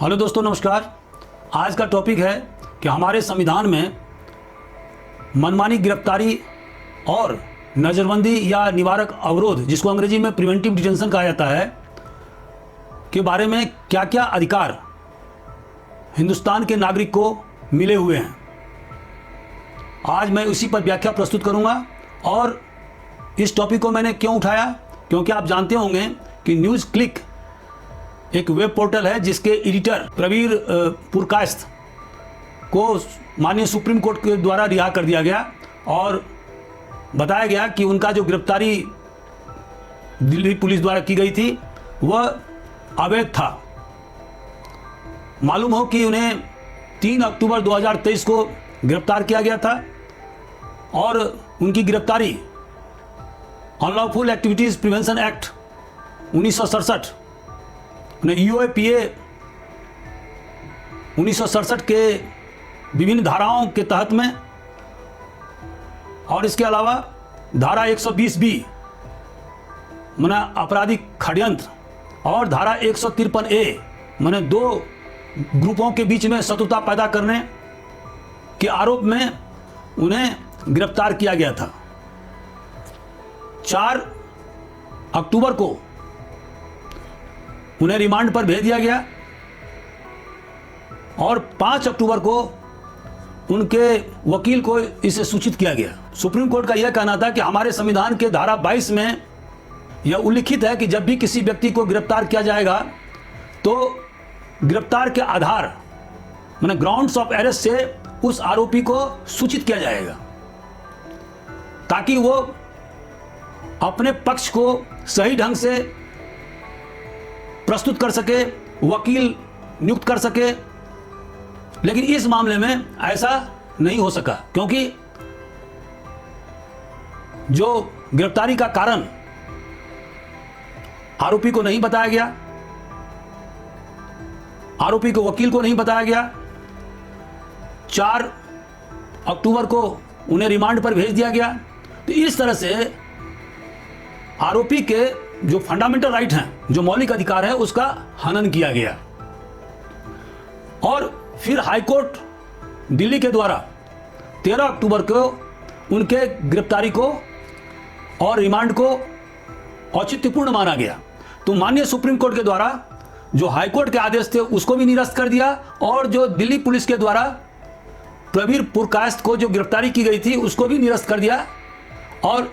Hello दोस्तों, नमस्कार। आज का टॉपिक है कि हमारे संविधान में मनमानी गिरफ्तारी और नज़रबंदी या निवारक अवरोध, जिसको अंग्रेजी में प्रिवेंटिव डिटेंशन कहा जाता है, के बारे में क्या क्या अधिकार हिंदुस्तान के नागरिक को मिले हुए हैं। आज मैं इसी पर व्याख्या प्रस्तुत करूंगा। और इस टॉपिक को मैंने क्यों उठाया, क्योंकि आप जानते होंगे कि न्यूज़ क्लिक एक वेब पोर्टल है जिसके एडिटर प्रवीर पुरकायस्थ को माननीय सुप्रीम कोर्ट के द्वारा रिहा कर दिया गया और बताया गया कि उनका जो गिरफ्तारी दिल्ली पुलिस द्वारा की गई थी वह अवैध था। मालूम हो कि उन्हें 3 अक्टूबर 2023 को गिरफ्तार किया गया था और उनकी गिरफ्तारी unlawful activities prevention act 1967 UAPA 1967 के विभिन्न धाराओं के तहत में और इसके अलावा धारा 120 बी माना आपराधिक षड्यंत्र और धारा 153 ए माने 2 ग्रुपों के बीच में शत्रुता पैदा करने के आरोप में उन्हें गिरफ्तार किया गया था। 4 अक्टूबर को उन्हें रिमांड पर भेज दिया गया और 5 अक्टूबर को उनके वकील को इसे सूचित किया गया। सुप्रीम कोर्ट का यह कहना था कि हमारे संविधान के धारा 22 में यह उल्लिखित है कि जब भी किसी व्यक्ति को गिरफ्तार किया जाएगा तो गिरफ्तार के आधार माने ग्राउंड्स ऑफ अरेस्ट से उस आरोपी को सूचित किया जाएगा ताकि वो अपने पक्ष को सही ढंग से प्रस्तुत कर सके, वकील नियुक्त कर सके। लेकिन इस मामले में ऐसा नहीं हो सका क्योंकि जो गिरफ्तारी का कारण आरोपी को नहीं बताया गया, आरोपी को वकील को नहीं बताया गया। 4 अक्टूबर को उन्हें रिमांड पर भेज दिया गया। तो इस तरह से आरोपी के जो फंडामेंटल राइट हैं, जो मौलिक अधिकार है, उसका हनन किया गया। और फिर हाईकोर्ट दिल्ली के द्वारा 13 अक्टूबर को उनके गिरफ्तारी को और रिमांड को औचित्यपूर्ण माना गया। तो माननीय सुप्रीम कोर्ट के द्वारा जो हाईकोर्ट के आदेश थे उसको भी निरस्त कर दिया और जो दिल्ली पुलिस के द्वारा प्रवीर पुरकायस्थ को जो गिरफ्तारी की गई थी उसको भी निरस्त कर दिया और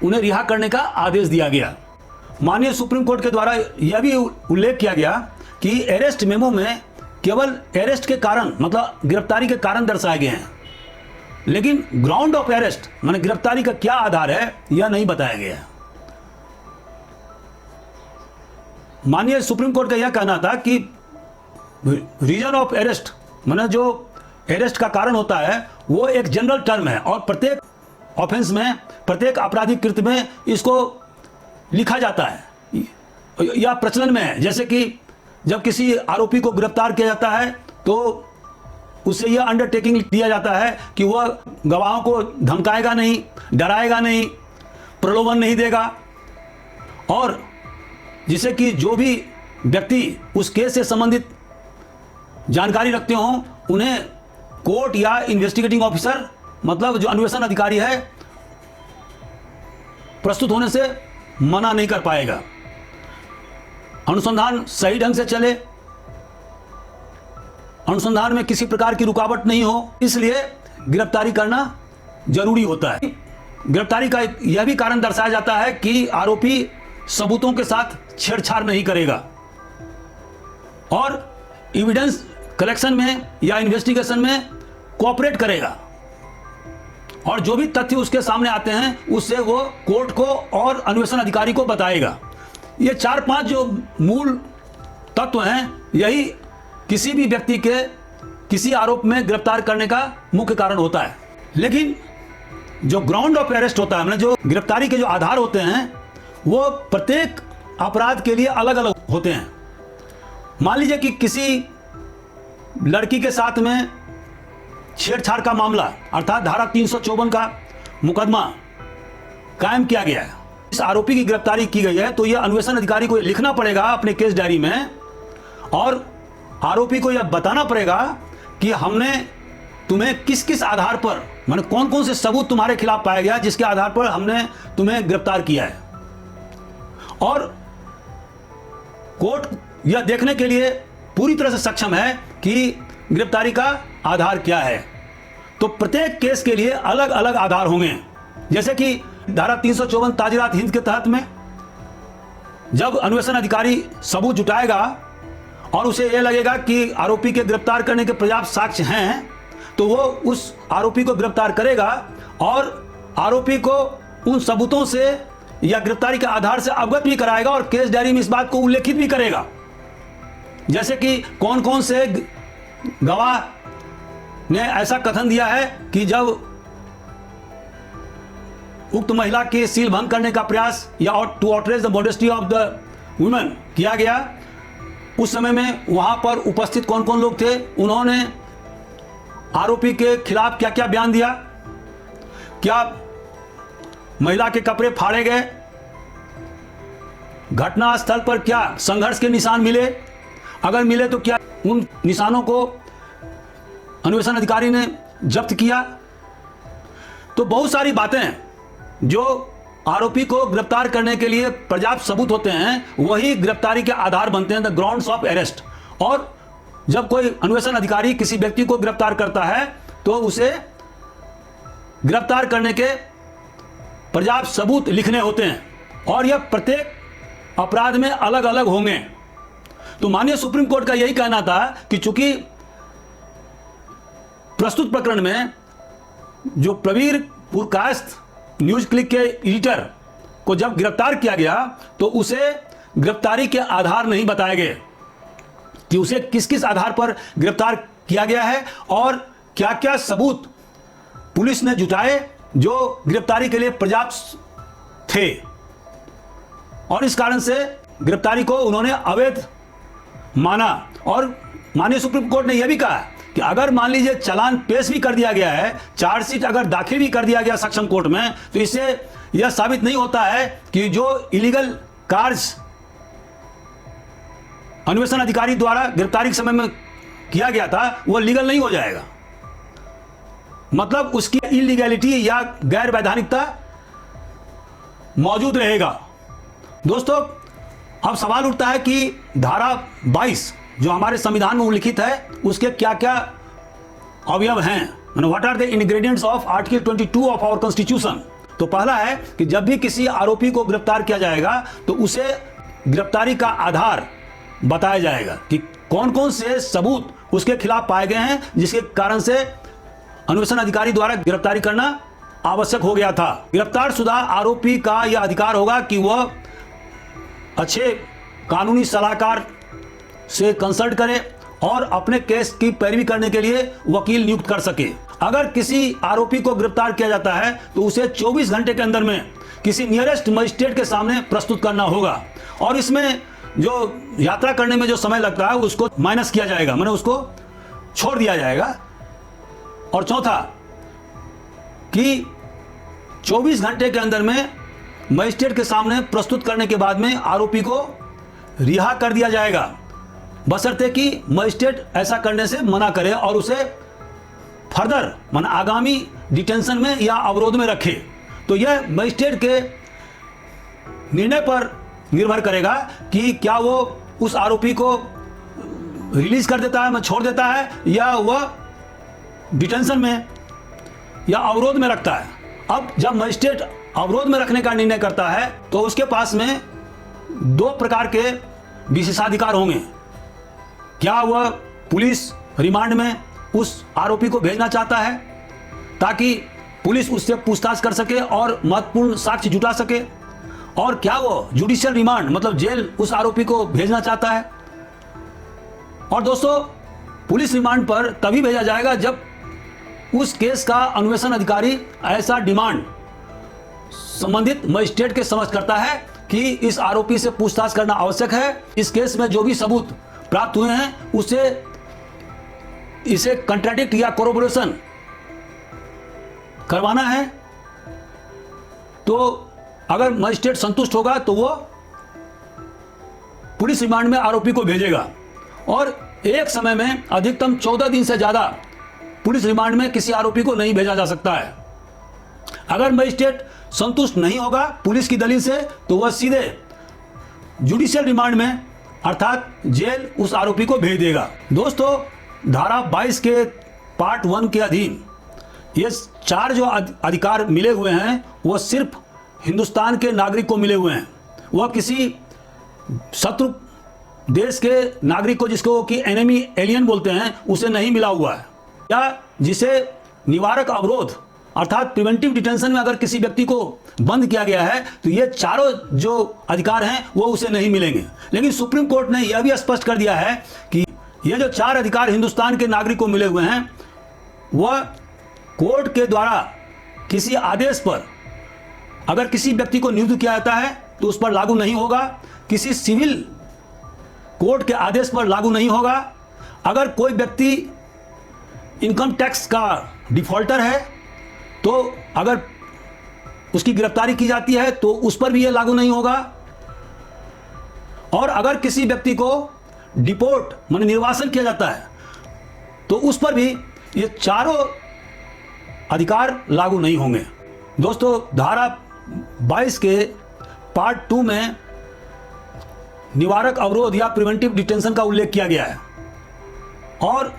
उन्हें रिहा करने का आदेश दिया गया। माननीय सुप्रीम कोर्ट के द्वारा यह भी उल्लेख किया गया कि अरेस्ट मेमो में केवल अरेस्ट के कारण मतलब गिरफ्तारी के कारण दर्शाए गए हैं, लेकिन ग्राउंड ऑफ अरेस्ट माने गिरफ्तारी का क्या आधार है यह नहीं बताया गया है। माननीय सुप्रीम कोर्ट का यह कहना था कि रीजन ऑफ अरेस्ट माने जो अरेस्ट का कारण होता है वो एक जनरल टर्म है और प्रत्येक ऑफेंस में, प्रत्येक आपराधिक कृत्य में इसको लिखा जाता है या प्रचलन में है। जैसे कि जब किसी आरोपी को गिरफ्तार किया जाता है तो उसे यह अंडरटेकिंग दिया जाता है कि वह गवाहों को धमकाएगा नहीं, डराएगा नहीं, प्रलोभन नहीं देगा और जिससे कि जो भी व्यक्ति उस केस से संबंधित जानकारी रखते हों उन्हें कोर्ट या इन्वेस्टिगेटिंग ऑफिसर मतलब जो अन्वेषण अधिकारी है प्रस्तुत होने से मना नहीं कर पाएगा। अनुसंधान सही ढंग से चले, अनुसंधान में किसी प्रकार की रुकावट नहीं हो, इसलिए गिरफ्तारी करना जरूरी होता है। गिरफ्तारी का यह भी कारण दर्शाया जाता है कि आरोपी सबूतों के साथ छेड़छाड़ नहीं करेगा और एविडेंस कलेक्शन में या इन्वेस्टिगेशन में कोऑपरेट करेगा और जो भी तथ्य उसके सामने आते हैं उससे वो कोर्ट को और अन्वेषण अधिकारी को बताएगा। ये 4-5 जो मूल तत्व हैं यही किसी भी व्यक्ति के किसी आरोप में गिरफ्तार करने का मुख्य कारण होता है। लेकिन जो ग्राउंड ऑफ अरेस्ट होता है, मतलब जो गिरफ्तारी के जो आधार होते हैं वो प्रत्येक अपराध के लिए अलग अलग होते हैं। मान लीजिए कि किसी लड़की के साथ में छेड़छाड़ का मामला अर्थात धारा 354 का मुकदमा कायम किया गया है, इस आरोपी की गिरफ्तारी की गई है, तो यह अन्वेषण अधिकारी को लिखना पड़ेगा अपने केस डायरी में और आरोपी को यह बताना पड़ेगा कि हमने तुम्हें किस किस आधार पर, माने कौन कौन से सबूत तुम्हारे खिलाफ पाया गया जिसके आधार पर हमने तुम्हें गिरफ्तार किया है। और कोर्ट यह देखने के लिए पूरी तरह से सक्षम है कि गिरफ्तारी का आधार क्या है। तो प्रत्येक केस के लिए अलग अलग आधार होंगे। जैसे कि धारा 354 ताजीरात हिंद के तहत में जब अन्वेषण अधिकारी सबूत जुटाएगा और उसे यह लगेगा कि आरोपी के गिरफ्तार करने के पर्याप्त साक्ष्य हैं, तो वो उस आरोपी को गिरफ्तार करेगा और आरोपी को उन सबूतों से या गिरफ्तारी के आधार से अवगत भी कराएगा और केस डायरी में इस बात को उल्लेखित भी करेगा। जैसे कि कौन कौन से गवाह ने ऐसा कथन दिया है कि जब उक्त महिला के सील भंग करने का प्रयास या to outrage the modesty of the women किया गया, उस समय में वहां पर उपस्थित कौन कौन लोग थे, उन्होंने आरोपी के खिलाफ क्या क्या बयान दिया, क्या महिला के कपड़े फाड़े गए, घटना स्थल पर क्या संघर्ष के निशान मिले, अगर मिले तो क्या उन निशानों को अन्वेषण अधिकारी ने जब्त किया। तो बहुत सारी बातें जो आरोपी को गिरफ्तार करने के लिए पर्याप्त सबूत होते हैं वही गिरफ्तारी के आधार बनते हैं, द ग्राउंड्स ऑफ अरेस्ट। और जब कोई अन्वेषण अधिकारी किसी व्यक्ति को गिरफ्तार करता है तो उसे गिरफ्तार करने के पर्याप्त सबूत लिखने होते हैं और यह प्रत्येक अपराध में अलग अलग होंगे। तो माननीय सुप्रीम कोर्ट का यही कहना था कि चूंकि प्रस्तुत प्रकरण में जो प्रवीर पुरकायस्थ न्यूज क्लिक के एडिटर को जब गिरफ्तार किया गया तो उसे गिरफ्तारी के आधार नहीं बताए गए कि उसे किस किस आधार पर गिरफ्तार किया गया है और क्या क्या सबूत पुलिस ने जुटाए जो गिरफ्तारी के लिए पर्याप्त थे। और इस कारण से गिरफ्तारी को उन्होंने अवैध माना। और माननीय सुप्रीम कोर्ट ने यह भी कहा कि अगर मान लीजिए चालान पेश भी कर दिया गया है, चार्जशीट अगर दाखिल भी कर दिया गया सक्षम कोर्ट में, तो इससे यह साबित नहीं होता है कि जो इलीगल कार्य अन्वेषण अधिकारी द्वारा गिरफ्तारी के समय में किया गया था वह लीगल नहीं हो जाएगा। मतलब उसकी इलीगैलिटी या गैर वैधानिकता मौजूद रहेगा। दोस्तों, अब सवाल उठता है कि धारा 22 जो हमारे संविधान में उल्लिखित है उसके क्या क्या अवयव हैं, what are the ingredients of article 22 of our constitution. तो पहला है कि जब भी किसी आरोपी को गिरफ्तार किया जाएगा तो उसे गिरफ्तारी का आधार बताया जाएगा कि कौन कौन से सबूत उसके खिलाफ पाए गए हैं जिसके कारण से अन्वेषण अधिकारी द्वारा गिरफ्तारी करना आवश्यक हो गया था। गिरफ्तार शुदा आरोपी का यह अधिकार होगा कि वह अच्छे कानूनी सलाहकार से कंसल्ट करे और अपने केस की पैरवी करने के लिए वकील नियुक्त कर सके। अगर किसी आरोपी को गिरफ्तार किया जाता है तो उसे 24 घंटे के अंदर में किसी नियरेस्ट मजिस्ट्रेट के सामने प्रस्तुत करना होगा और इसमें जो यात्रा करने में जो समय लगता है उसको माइनस किया जाएगा, माने उसको छोड़ दिया जाएगा। और चौथा कि 24 घंटे के अंदर में मजिस्ट्रेट के सामने प्रस्तुत करने के बाद में आरोपी को रिहा कर दिया जाएगा, बशर्ते कि मजिस्ट्रेट ऐसा करने से मना करे और उसे फर्दर माने आगामी डिटेंशन में या अवरोध में रखे। तो यह मजिस्ट्रेट के निर्णय पर निर्भर करेगा कि क्या वो उस आरोपी को रिलीज कर देता है, छोड़ देता है, या वह डिटेंशन में या अवरोध में रखता है। अब जब मजिस्ट्रेट अवरोध में रखने का निर्णय करता है तो उसके पास में दो प्रकार के विशेषाधिकार होंगे। क्या वह पुलिस रिमांड में उस आरोपी को भेजना चाहता है ताकि पुलिस उससे पूछताछ कर सके और महत्वपूर्ण साक्ष्य जुटा सके, और क्या वो जुडिशियल रिमांड मतलब जेल उस आरोपी को भेजना चाहता है। और दोस्तों, पुलिस रिमांड पर तभी भेजा जाएगा जब उस केस का अन्वेषण अधिकारी ऐसा डिमांड संबंधित मजिस्ट्रेट के समझ करता है कि इस आरोपी से पूछताछ करना आवश्यक है, इस केस में जो भी सबूत प्राप्त हुए हैं उसे इसे कंट्राडिक्ट या कोरोबोरेशन करवाना है। तो अगर मजिस्ट्रेट संतुष्ट होगा तो वो पुलिस रिमांड में आरोपी को भेजेगा। और एक समय में अधिकतम 14 दिन से ज्यादा पुलिस रिमांड में किसी आरोपी को नहीं भेजा जा सकता है। अगर मजिस्ट्रेट संतुष्ट नहीं होगा पुलिस की दलील से तो वह सीधे जुडिशियल रिमांड में अर्थात जेल उस आरोपी को भेज देगा। दोस्तों, धारा 22 के पार्ट 1 के अधीन ये 4 जो अधिकार मिले हुए हैं वह सिर्फ हिंदुस्तान के नागरिक को मिले हुए हैं। वह किसी शत्रु देश के नागरिक को, जिसको कि एनिमी एलियन बोलते हैं, उसे नहीं मिला हुआ है। या जिसे निवारक अवरोध अर्थात प्रिवेंटिव डिटेंशन में अगर किसी व्यक्ति को बंद किया गया है तो ये चारों जो अधिकार हैं वो उसे नहीं मिलेंगे। लेकिन सुप्रीम कोर्ट ने यह भी स्पष्ट कर दिया है कि ये जो 4 अधिकार हिंदुस्तान के नागरिक को मिले हुए हैं वह कोर्ट के द्वारा किसी आदेश पर अगर किसी व्यक्ति को नियुक्त किया जाता है तो उस पर लागू नहीं होगा, किसी सिविल कोर्ट के आदेश पर लागू नहीं होगा। अगर कोई व्यक्ति इनकम टैक्स का डिफॉल्टर है तो अगर उसकी गिरफ्तारी की जाती है तो उस पर भी यह लागू नहीं होगा। और अगर किसी व्यक्ति को डिपोर्ट माने निर्वासन किया जाता है तो उस पर भी ये चारों अधिकार लागू नहीं होंगे। दोस्तों, धारा 22 के पार्ट 2 में निवारक अवरोध या प्रिवेंटिव डिटेंशन का उल्लेख किया गया है और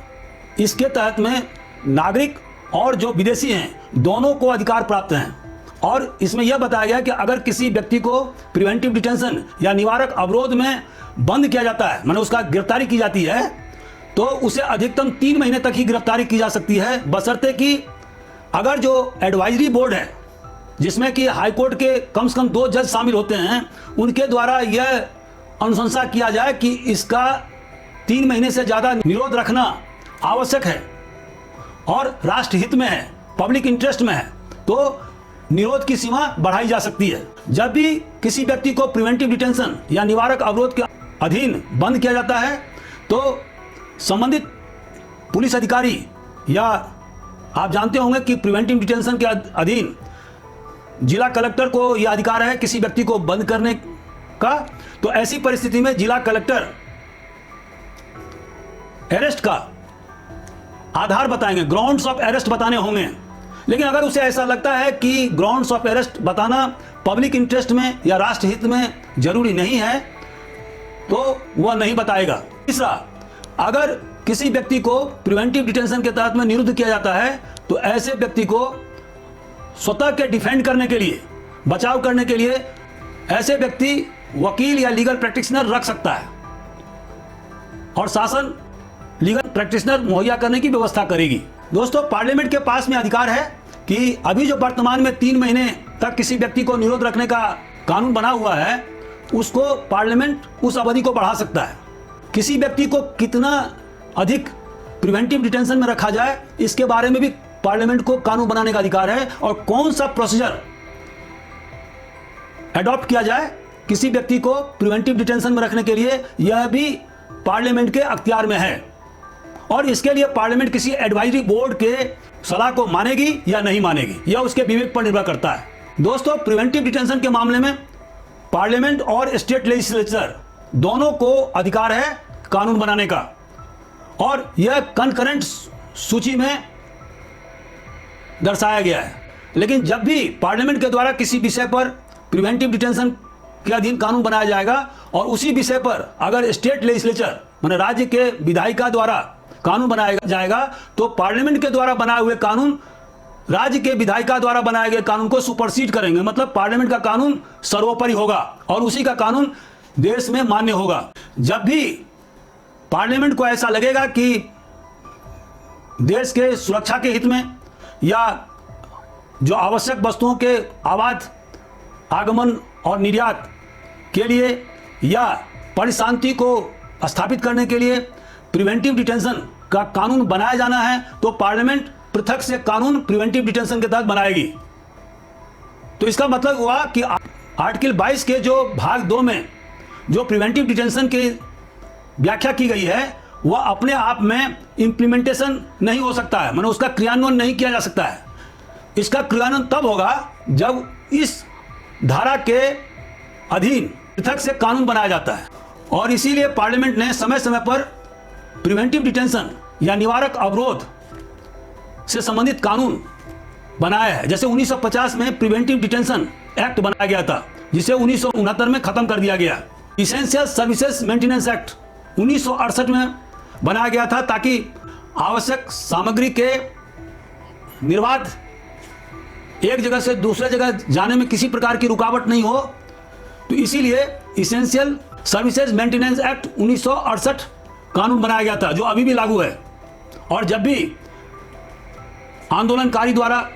इसके तहत में नागरिक और जो विदेशी हैं दोनों को अधिकार प्राप्त हैं। और इसमें यह बताया गया कि अगर किसी व्यक्ति को प्रिवेंटिव डिटेंशन या निवारक अवरोध में बंद किया जाता है, माने उसका गिरफ्तारी की जाती है, तो उसे अधिकतम 3 महीने तक ही गिरफ्तारी की जा सकती है, बशर्ते कि अगर जो एडवाइजरी बोर्ड है जिसमें कि हाई कोर्ट के कम से कम 2 जज शामिल होते हैं, उनके द्वारा यह अनुशंसा किया जाए कि इसका 3 महीने से ज़्यादा निरोध रखना आवश्यक है और राष्ट्र हित में है, पब्लिक इंटरेस्ट में है, तो निरोध की सीमा बढ़ाई जा सकती है। जब भी किसी व्यक्ति को प्रिवेंटिव डिटेंशन या निवारक अवरोध के अधीन बंद किया जाता है तो संबंधित पुलिस अधिकारी, या आप जानते होंगे कि प्रिवेंटिव डिटेंशन के अधीन जिला कलेक्टर को यह अधिकार है किसी व्यक्ति को बंद करने का, तो ऐसी परिस्थिति में जिला कलेक्टर अरेस्ट का आधार बताएंगे, ग्राउंड्स ऑफ अरेस्ट बताने होंगे। लेकिन अगर उसे ऐसा लगता है कि ग्राउंड्स ऑफ अरेस्ट बताना पब्लिक इंटरेस्ट में या राष्ट्र हित में जरूरी नहीं है तो वह नहीं बताएगा। तीसरा, अगर किसी व्यक्ति को प्रिवेंटिव डिटेंशन के तहत में निरुद्ध किया जाता है तो ऐसे व्यक्ति को स्वतः के डिफेंड करने के लिए, बचाव करने के लिए ऐसे व्यक्ति वकील या लीगल प्रैक्टिशनर रख सकता है और शासन लीगल प्रैक्टिशनर मुहैया करने की व्यवस्था करेगी। दोस्तों, पार्लियामेंट के पास में अधिकार है कि अभी जो वर्तमान में 3 महीने तक किसी व्यक्ति को निरोध रखने का कानून बना हुआ है उसको पार्लियामेंट उस अवधि को बढ़ा सकता है। किसी व्यक्ति को कितना अधिक प्रिवेंटिव डिटेंशन में रखा जाए इसके बारे में भी पार्लियामेंट को कानून बनाने का अधिकार है और कौन सा प्रोसीजर अडॉप्ट किया जाए किसी व्यक्ति को प्रिवेंटिव डिटेंशन में रखने के लिए, यह भी पार्लियामेंट के अख्तियार में है और इसके लिए पार्लियामेंट किसी एडवाइजरी बोर्ड के सलाह को मानेगी या नहीं मानेगी, यह उसके विवेक पर निर्भर करता है। दोस्तों, प्रिवेंटिव डिटेंशन के मामले में पार्लियामेंट और स्टेट लेजिस्लेचर दोनों को अधिकार है कानून बनाने का और यह कंकरेंट सूची में दर्शाया गया है। लेकिन जब भी पार्लियामेंट के द्वारा किसी विषय पर प्रिवेंटिव डिटेंशन के अधीन कानून बनाया जाएगा और उसी विषय पर अगर स्टेट लेजिस्लेचर माने राज्य के विधायिका द्वारा कानून बनाया जाएगा तो पार्लियामेंट के द्वारा बनाए हुए कानून राज्य के विधायिका द्वारा बनाए गए कानून को सुपरसीड करेंगे। मतलब पार्लियामेंट का कानून सर्वोपरि होगा और उसी का कानून देश में मान्य होगा। जब भी पार्लियामेंट को ऐसा लगेगा कि देश के सुरक्षा के हित में या जो आवश्यक वस्तुओं के आवाज, आगमन और निर्यात के लिए या परिशांति को स्थापित करने के लिए प्रिवेंटिव डिटेंशन का कानून बनाया जाना है तो पार्लियामेंट पृथक से कानून प्रिवेंटिव डिटेंशन के तहत बनाएगी। तो इसका मतलब हुआ कि आर्टिकल 22 के जो भाग 2 में जो प्रिवेंटिव डिटेंशन की व्याख्या की गई है वह अपने आप में इंप्लीमेंटेशन नहीं हो सकता है, माने उसका क्रियान्वयन नहीं किया जा सकता है। इसका क्रियान्वयन तब होगा जब इस धारा के अधीन पृथक से कानून बनाया जाता है और इसीलिए पार्लियामेंट ने समय समय पर प्रिवेंटिव डिटेंशन या निवारक अवरोध से संबंधित कानून बनाया है। जैसे 1950 में प्रिवेंटिव डिटेंशन एक्ट बनाया गया था, जिसे 1969 में खत्म कर दिया गया। इसेंशियल सर्विसेज मेंटेनेंस एक्ट 1968 में बनाया गया था, ताकि आवश्यक सामग्री के निर्बाध एक जगह से दूसरे जगह जाने में किसी प्रकार की रुकावट नहीं हो। तो इसीलिए इसेंशियल सर्विसेज मेंटेनेंस एक्ट 1968 कानून बनाया गया था, जो अभी भी लागू है। और जब भी आंदोलनकारी द्वारा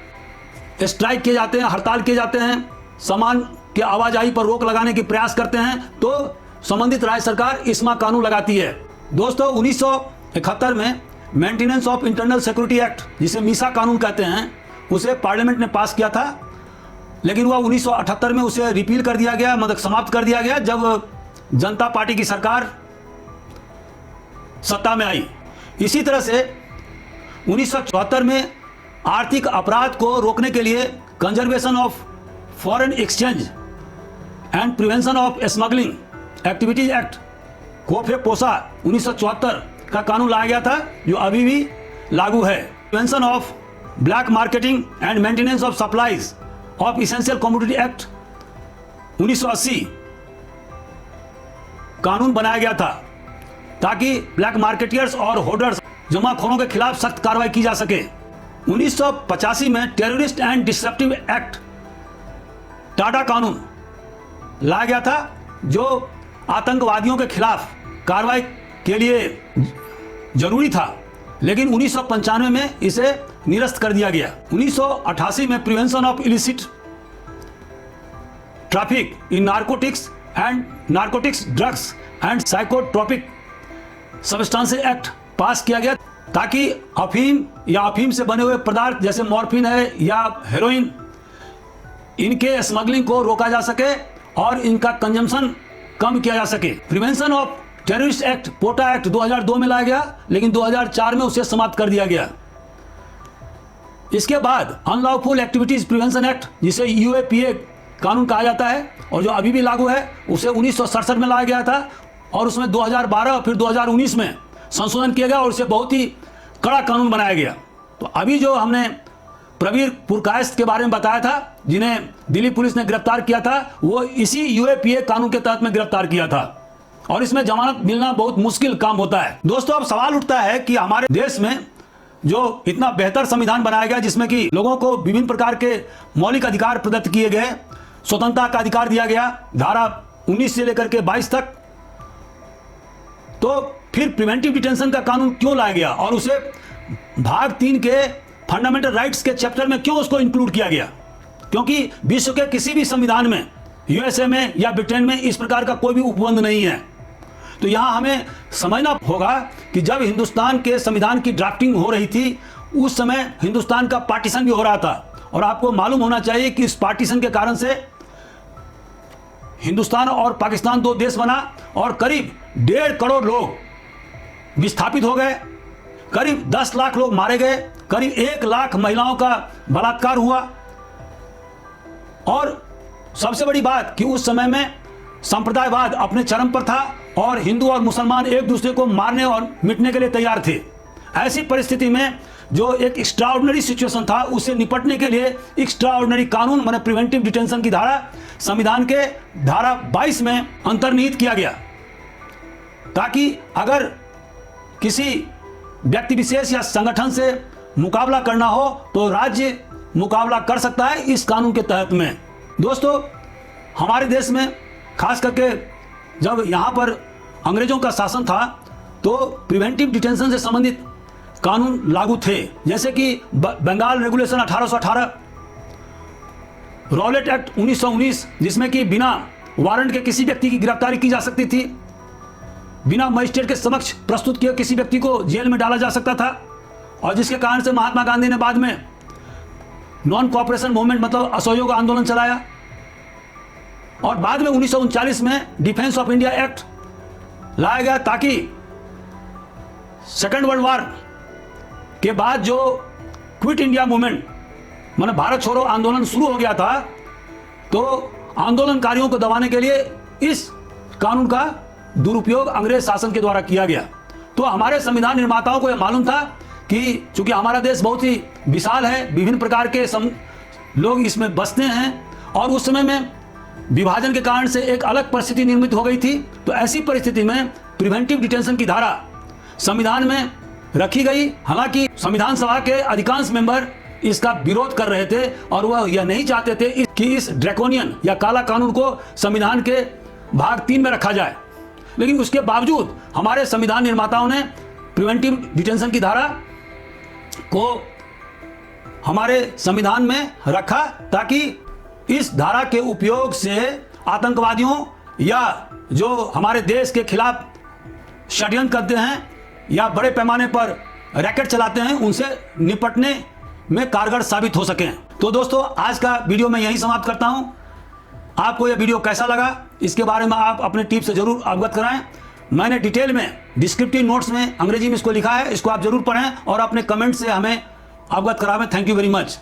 स्ट्राइक किए जाते हैं, हड़ताल किए जाते हैं, सामान के आवाजाही पर रोक लगाने के प्रयास करते हैं, तो संबंधित राज्य सरकार इसमें कानून लगाती है। दोस्तों, 1971 में maintenance of internal security act, जिसे मीसा कानून कहते हैं, उसे पार्लियामेंट ने पास किया था, लेकिन वह 1978 में उसे रिपील कर दिया गया, मतलब समाप्त कर दिया गया, जब जनता पार्टी की सरकार सत्ता में आई। इसी तरह से 1974 में आर्थिक अपराध को रोकने के लिए conservation of foreign exchange and prevention of smuggling activities act COFEPOSA 1974 का कानून लाया गया था, जो अभी भी लागू है। Prevention of black marketing and maintenance of supplies of essential commodity act 1980 कानून बनाया गया था, ताकि ब्लैक मार्केटियर्स और होर्डर्स, जमाखोरों के खिलाफ सख्त कार्रवाई की जा सके। 1985 में terrorist and disruptive act Tada कानून लाया गया था, जो आतंकवादियों के खिलाफ कार्रवाई के लिए जरूरी था, लेकिन 1995 में इसे निरस्त कर दिया गया। 1988 में prevention of illicit traffic in narcotics drugs and psychotropic substances act पास किया गया, ताकि अफीम या अफीम से बने हुए पदार्थ जैसे मॉर्फिन है या हेरोइन, इनके स्मगलिंग को रोका जा सके और इनका कंजम्पशन कम किया जा सके। Prevention of terrorist act POTA act 2002 में लाया गया, लेकिन 2004 में उसे समाप्त कर दिया गया। इसके बाद अनलॉफुल एक्टिविटीज प्रिवेंशन एक्ट, जिसे यूएपीए कानून कहा जाता है और जो अभी भी लागू है, उसे 1967 में लाया गया था, और उसमें 2012 फिर 2019 में संशोधन किया गया और उसे बहुत ही कड़ा कानून बनाया गया। तो अभी जो हमने प्रवीर पुरकायस्थ के बारे में बताया था, जिन्हें दिल्ली पुलिस ने गिरफ्तार किया था, वो इसी यूएपीए कानून के तहत में गिरफ्तार किया था, और इसमें जमानत मिलना बहुत मुश्किल काम होता है। दोस्तों, अब सवाल उठता है कि हमारे देश में जो इतना बेहतर संविधान बनाया गया, जिसमें कि लोगों को विभिन्न प्रकार के मौलिक अधिकार प्रदत्त किए गए, स्वतंत्रता का अधिकार दिया गया, धारा 19 से लेकर के 22 तक, तो फिर प्रिवेंटिव डिटेंशन का कानून क्यों लाया गया और उसे भाग 3 के फंडामेंटल राइट्स के चैप्टर में क्यों उसको इंक्लूड किया गया? क्योंकि विश्व के किसी भी संविधान में, यूएसए में या ब्रिटेन में, इस प्रकार का कोई भी उपबंध नहीं है। तो यहाँ हमें समझना होगा कि जब हिंदुस्तान के संविधान की ड्राफ्टिंग हो रही थी, उस समय हिंदुस्तान का पार्टीशन भी हो रहा था, और आपको मालूम होना चाहिए कि इस पार्टीशन के कारण से हिंदुस्तान और पाकिस्तान 2 देश बना, और करीब 1.5 करोड़ लोग विस्थापित हो गए, करीब 10 लाख लोग मारे गए, करीब 1 लाख महिलाओं का बलात्कार हुआ। और सबसे बड़ी बात कि उस समय में संप्रदायवाद अपने चरम पर था, और हिंदू और मुसलमान एक दूसरे को मारने और मिटने के लिए तैयार थे। ऐसी परिस्थिति में जो एक एक्स्ट्राऑर्डिनरी सिचुएशन था, उससे निपटने के लिए एक्स्ट्राऑर्डिनरी कानून माने प्रिवेंटिव डिटेंशन की धारा संविधान के धारा 22 में अंतर्निहित किया गया, ताकि अगर किसी व्यक्ति विशेष या संगठन से मुकाबला करना हो तो राज्य मुकाबला कर सकता है इस कानून के तहत में। दोस्तों, हमारे देश में खास करके जब यहाँ पर अंग्रेजों का शासन था, तो प्रिवेंटिव डिटेंशन से संबंधित कानून लागू थे, जैसे कि बंगाल रेगुलेशन 1818, रॉलेट एक्ट 1919, जिसमें कि बिना वारंट के किसी व्यक्ति की गिरफ्तारी की जा सकती थी, बिना मजिस्ट्रेट के समक्ष प्रस्तुत किए किसी व्यक्ति को जेल में डाला जा सकता था, और जिसके कारण से महात्मा गांधी ने बाद में नॉन कोऑपरेशन मूवमेंट मतलब असहयोग आंदोलन चलाया। और बाद में 1939 में डिफेंस ऑफ इंडिया एक्ट लाया गया, ताकि सेकेंड वर्ल्ड वॉर के बाद जो क्विट इंडिया मूवमेंट माने भारत छोड़ो आंदोलन शुरू हो गया था, तो आंदोलनकारियों को दबाने के लिए इस कानून का दुरुपयोग अंग्रेज शासन के द्वारा किया गया। तो हमारे संविधान निर्माताओं को यह मालूम था कि चूंकि हमारा देश बहुत ही विशाल है, विभिन्न प्रकार के लोग इसमें बसते हैं और उस समय में विभाजन के कारण से एक अलग परिस्थिति निर्मित हो गई थी। तो ऐसी परिस्थिति में प्रिवेंटिव डिटेंशन की धारा संविधान में रखी गई। हालांकि संविधान सभा के अधिकांश मेंबर इसका विरोध कर रहे थे और वह यह नहीं चाहते थे कि इस ड्रैकोनियन या काला कानून को संविधान के भाग 3 में रखा जाए। लेकिन उसके बावजूद हमारे संविधान निर्माताओं ने प्रिवेंटिव डिटेंशन की धारा को हमारे संविधान में रखा ताकि इस धारा के उपयोग से आतंकवादियों या जो हमारे देश के खिलाफ षड्यंत्र करते हैं या बड़े पैमाने पर रैकेट चलाते हैं उनसे निपटने में कारगर साबित हो सकें। तो दोस्तों, आज का वीडियो मैं यहीं समाप्त करता हूं। आपको यह वीडियो कैसा लगा इसके बारे में आप अपने टीम से जरूर अवगत कराएं। मैंने डिटेल में डिस्क्रिप्टिव नोट्स में अंग्रेजी में इसको लिखा है, इसको आप जरूर पढ़ें और अपने कमेंट से हमें अवगत करावें। Thank you very much.